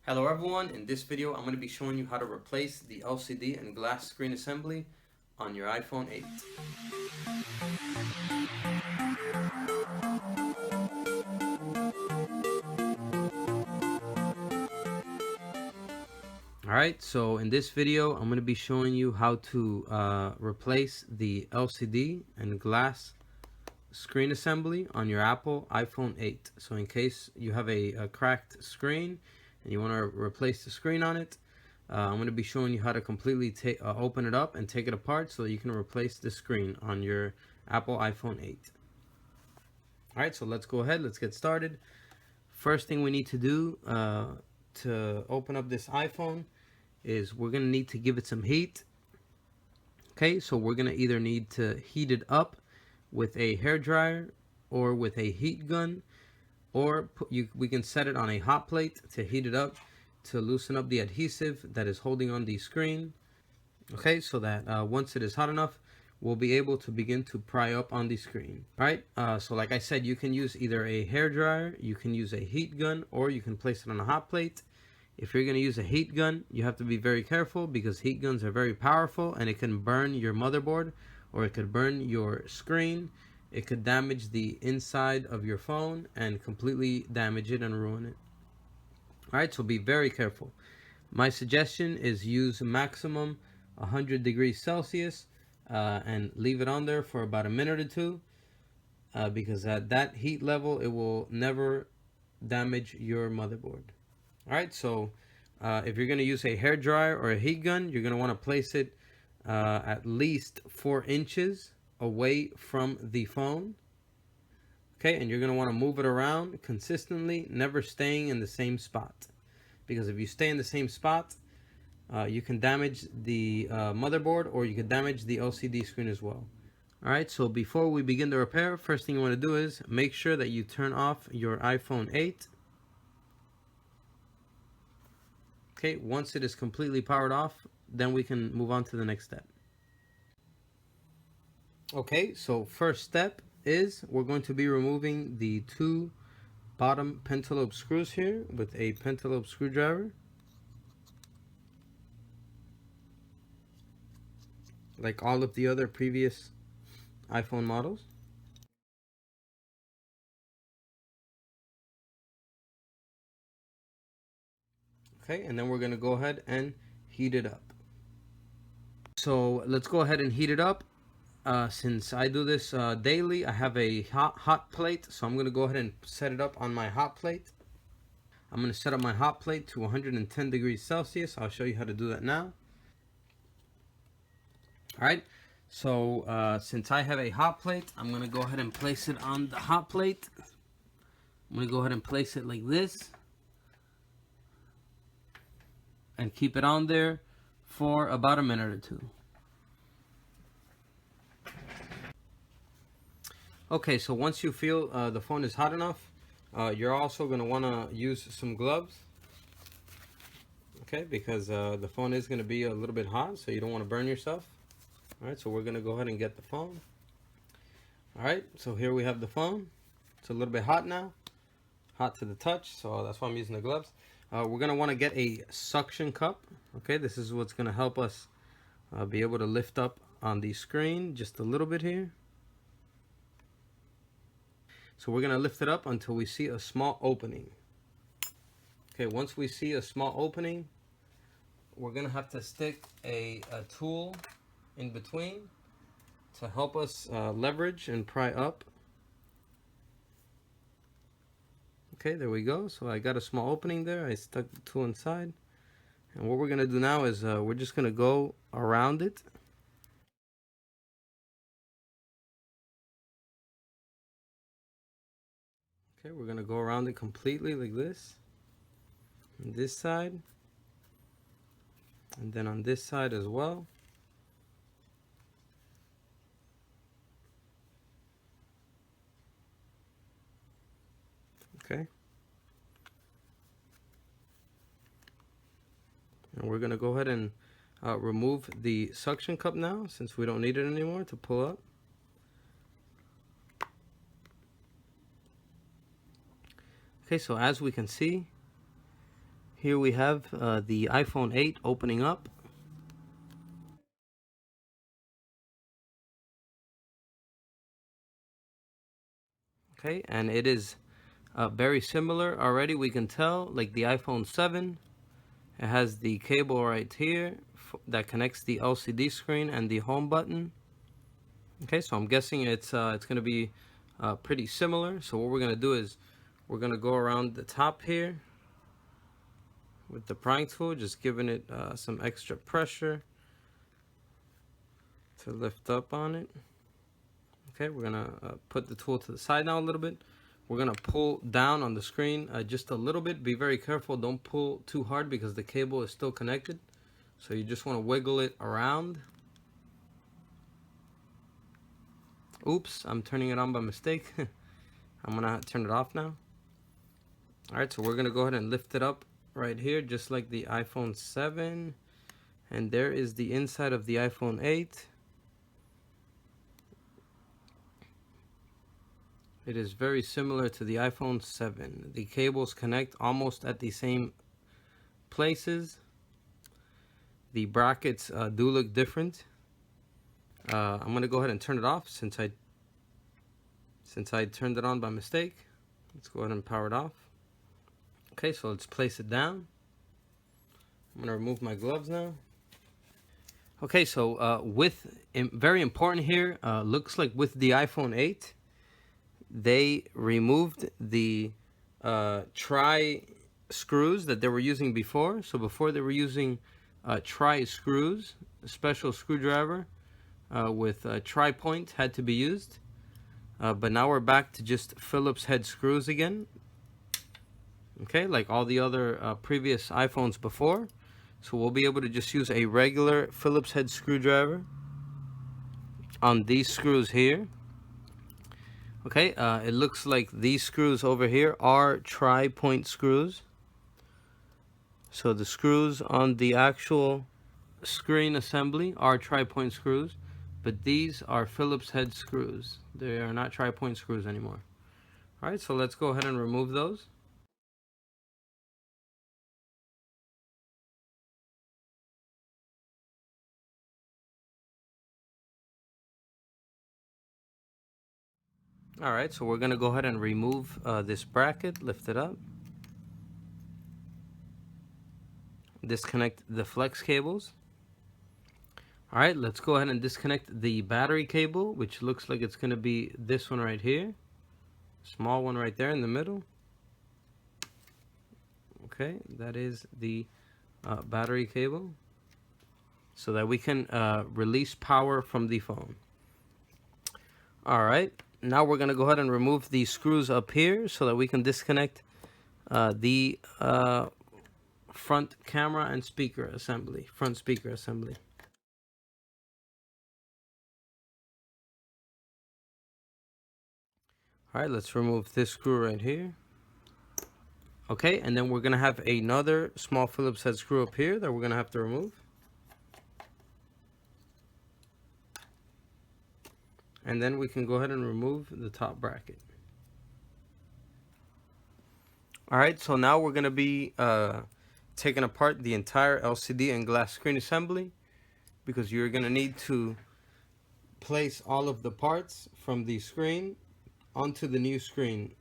Hello everyone, in this video I'm going to be showing you how to replace the LCD and glass screen assembly on your iPhone 8. Alright, so in this video I'm going to be showing you how to replace the LCD and glass screen assembly on your Apple iPhone 8. So in case you have a cracked screen and you want to replace the screen on it, I'm going to be showing you how to completely open it up and take it apart so that you can replace the screen on your Apple iPhone 8. Alright, so let's go ahead, let's get started. First thing we need to do to open up this iPhone is we're going to need to give it some heat. Okay, so we're going to either need to heat it up with a hair dryer or with a heat gun, or we can set it on a hot plate to heat it up to loosen up the adhesive that is holding on the screen. Okay, so that once it is hot enough, we'll be able to begin to pry up on the screen. All right, so like I said, you can use either a hair dryer, you can use a heat gun, or you can place it on a hot plate. If you're going to use a heat gun, you have to be very careful because heat guns are very powerful and it can burn your motherboard or it could burn your screen. It could damage the inside of your phone and completely damage it and ruin it. Alright, so be very careful. My suggestion is use maximum 100 degrees Celsius and leave it on there for about a minute or two because at that heat level, it will never damage your motherboard. Alright, so if you're going to use a hair dryer or a heat gun, you're going to want to place it at least 4 inches away from the phone. Okay, and you're going to want to move it around consistently, never staying in the same spot. Because if you stay in the same spot, you can damage the motherboard or you can damage the LCD screen as well. Alright, so before we begin the repair, first thing you want to do is make sure that you turn off your iPhone 8. Okay, once it is completely powered off, then we can move on to the next step. Okay, so first step is we're going to be removing the 2 bottom pentalobe screws here with a pentalobe screwdriver. Like all of the other previous iPhone models. Okay, and then we're going to go ahead and heat it up. So let's go ahead and heat it up. Since I do this daily, I have a hot plate, so I'm going to go ahead and set it up on my hot plate. I'm going to set up my hot plate to 110 degrees Celsius. I'll show you how to do that now. Alright, so since I have a hot plate, I'm going to go ahead and place it on the hot plate. I'm going to go ahead and place it like this. And keep it on there for about a minute or two. Okay, so once you feel the phone is hot enough, you're also going to want to use some gloves. Okay, because the phone is going to be a little bit hot, so you don't want to burn yourself. Alright, so we're going to go ahead and get the phone. Alright, so here we have the phone. It's a little bit hot now. Hot to the touch, so that's why I'm using the gloves. We're going to want to get a suction cup. Okay, this is what's going to help us be able to lift up on the screen just a little bit here. So we're going to lift it up until we see a small opening. Okay, once we see a small opening, we're going to have to stick a tool in between to help us leverage and pry up. Okay, there we go. So I got a small opening there. I stuck the tool inside. And what we're going to do now is we're just going to go around it. Okay, we're going to go around it completely like this. On this side. And then on this side as well. Okay. And we're going to go ahead and remove the suction cup now, since we don't need it anymore to pull up. Okay, so as we can see, Here we have the iPhone 8 opening up. Okay, and it is very similar already. We can tell, like the iPhone 7, it has the cable right here that connects the LCD screen and the home button. Okay, so I'm guessing it's going to be pretty similar. So what we're going to do is we're going to go around the top here with the prying tool, just giving it some extra pressure to lift up on it. Okay, we're gonna put the tool to the side now a little bit. We're gonna pull down on the screen just a little bit. Be very careful, don't pull too hard because the cable is still connected. So you just wanna wiggle it around. Oops, I'm turning it on by mistake. I'm gonna turn it off now. All right, so we're gonna go ahead and lift it up right here, just like the iPhone 7. And there is the inside of the iPhone 8. It is very similar to the iPhone 7. The cables connect almost at the same places. The brackets do look different. I'm gonna go ahead and turn it off since I turned it on by mistake. Let's go ahead and power it off. Okay, so let's place it down. I'm gonna remove my gloves now. Okay, so very important here, looks like with the iPhone 8, they removed the tri screws that they were using before. So before they were using tri screws, a special screwdriver with tri point had to be used. But now we're back to just Phillips head screws again. Okay, like all the other previous iPhones before. So we'll be able to just use a regular Phillips head screwdriver on these screws here. Okay, it looks like these screws over here are tri-point screws. So the screws on the actual screen assembly are tri-point screws, but these are Phillips head screws. They are not tri-point screws anymore. All right, so let's go ahead and remove those. All right, so we're gonna go ahead and remove this bracket, lift it up. Disconnect the flex cables. All right, let's go ahead and disconnect the battery cable, which looks like it's gonna be this one right here. Small one right there in the middle. Okay, that is the battery cable, so that we can release power from the phone. All right, now we're gonna go ahead and remove these screws up here so that we can disconnect the front camera and speaker assembly, front speaker assembly. All right, let's remove this screw right here. Okay, and then we're gonna have another small Phillips head screw up here that we're gonna have to remove. And then we can go ahead and remove the top bracket. All right, so now we're gonna be taking apart the entire LCD and glass screen assembly, because you're gonna need to place all of the parts from the screen onto the new screen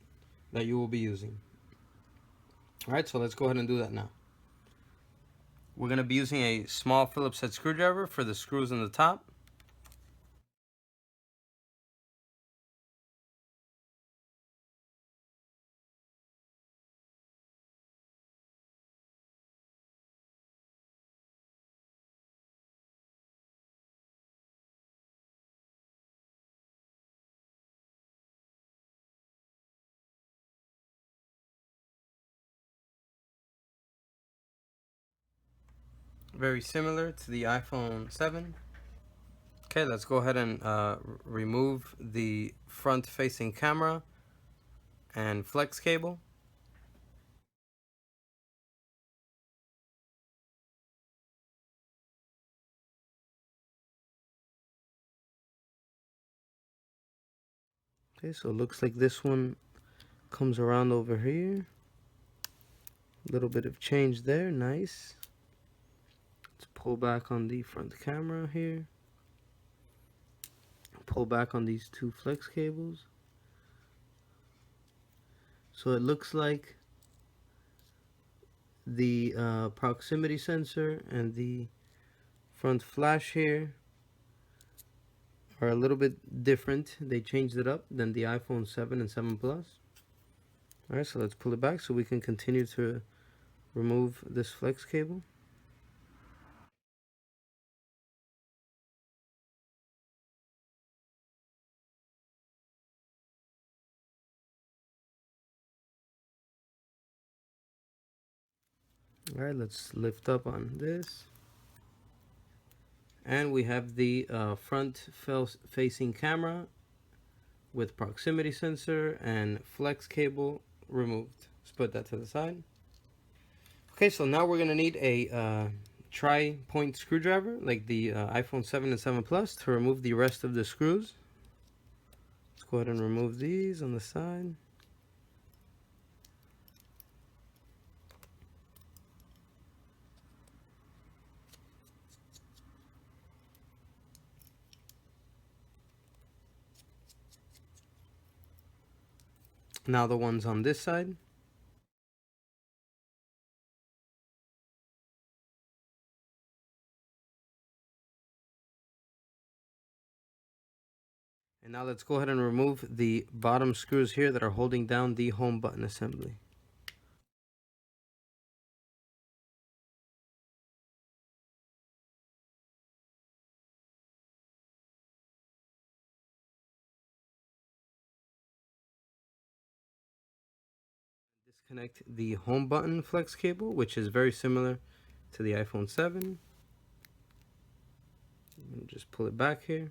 that you will be using. All right, so let's go ahead and do that now. We're gonna be using a small Phillips head screwdriver for the screws in the top. Very similar to the iPhone 7. Okay, let's go ahead and remove the front facing camera and flex cable. Okay, so it looks like this one comes around over here. A little bit of change there, nice. Let's pull back on the front camera here. Pull back on these two flex cables. So it looks like the proximity sensor and the front flash here are a little bit different. They changed it up than the iPhone 7 and 7 Plus. Alright, so let's pull it back so we can continue to remove this flex cable. Alright, let's lift up on this. And we have the front facing camera with proximity sensor and flex cable removed. Let's put that to the side. Okay, so now we're gonna need a tri-point screwdriver like the iPhone 7 and 7 Plus to remove the rest of the screws. Let's go ahead and remove these on the side. Now the ones on this side. And now let's go ahead and remove the bottom screws here that are holding down the home button assembly. Disconnect the home button flex cable, which is very similar to the iPhone 7. Just pull it back here.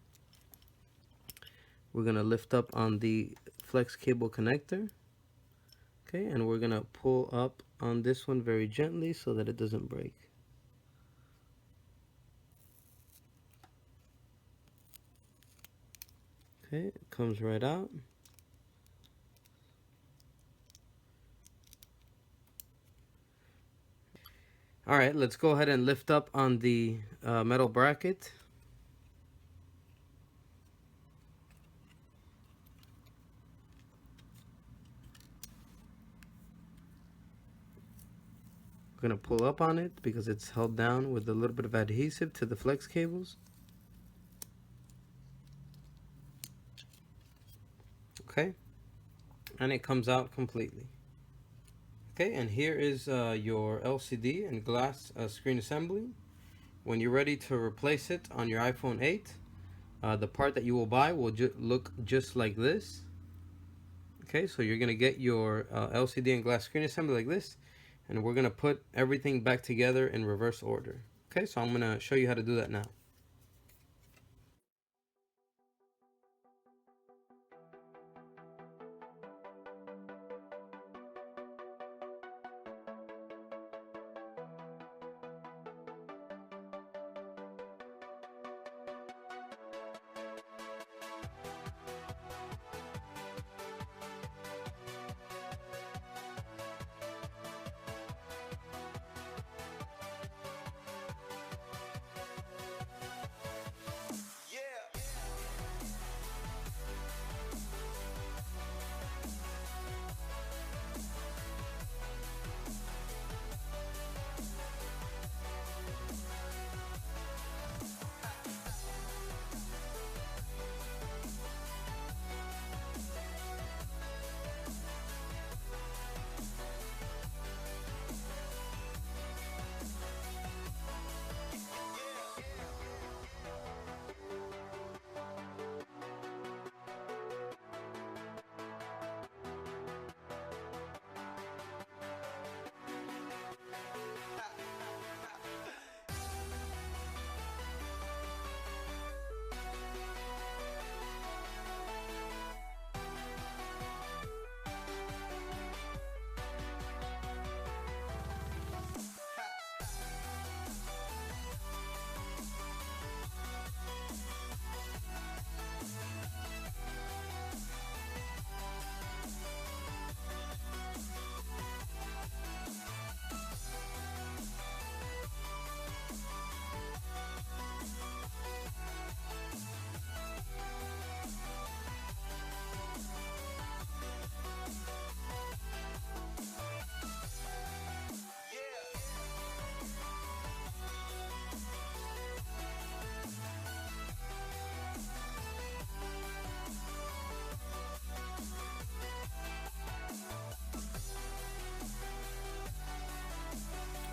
We're gonna lift up on the flex cable connector. Okay, and we're gonna pull up on this one very gently so that it doesn't break. Okay, it comes right out. All right, let's go ahead and lift up on the metal bracket. We're gonna pull up on it because it's held down with a little bit of adhesive to the flex cables. Okay, and it comes out completely. Okay, and here is your LCD and glass screen assembly. When you're ready to replace it on your iPhone 8, the part that you will buy will look just like this. Okay, so you're gonna get your LCD and glass screen assembly like this, and we're gonna put everything back together in reverse order. Okay, so I'm gonna show you how to do that now.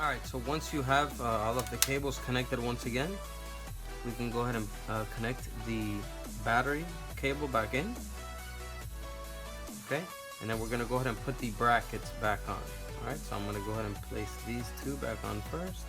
Alright, so once you have all of the cables connected once again, we can go ahead and connect the battery cable back in. Okay, and then we're going to go ahead and put the brackets back on. Alright, so I'm going to go ahead and place these two back on first.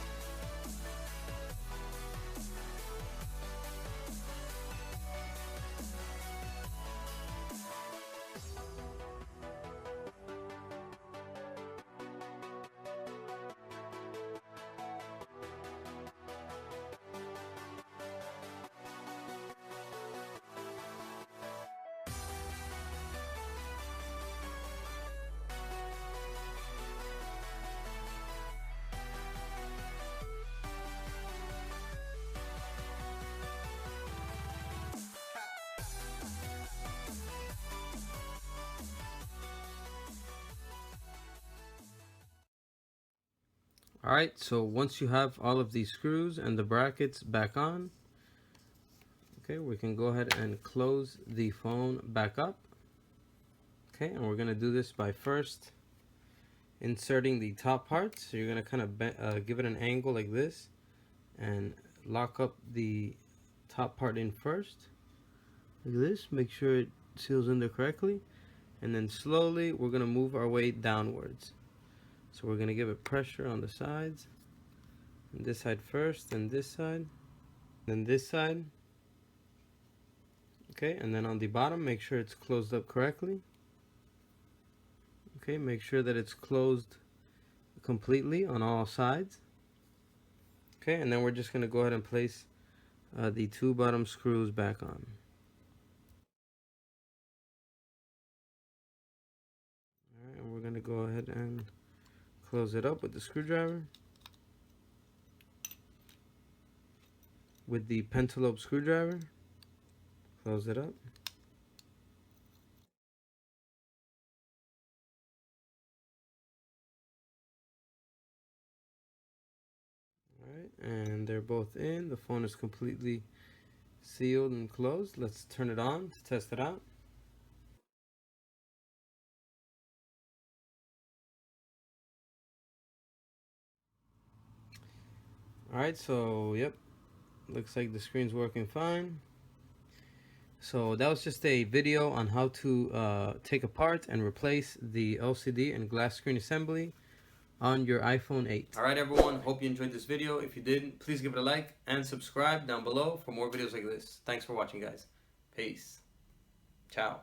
Alright, so once you have all of these screws and the brackets back on, okay, we can go ahead and close the phone back up. Okay, and we're going to do this by first inserting the top part. So you're going to kind of give it an angle like this and lock up the top part in first. Like this, make sure it seals in there correctly. And then slowly we're going to move our way downwards. So we're going to give it pressure on the sides. And this side first, then this side, then this side. Okay, and then on the bottom, make sure it's closed up correctly. Okay, make sure that it's closed completely on all sides. Okay, and then we're just going to go ahead and place the two bottom screws back on. Alright, and we're going to go ahead and close it up with the screwdriver. With the pentalobe screwdriver, close it up. Alright, and they're both in. The phone is completely sealed and closed. Let's turn it on to test it out. Alright, so yep, looks like the screen's working fine. So that was just a video on how to take apart and replace the LCD and glass screen assembly on your iPhone 8. Alright everyone, hope you enjoyed this video. If you did, please give it a like and subscribe down below for more videos like this. Thanks for watching, guys. Peace. Ciao.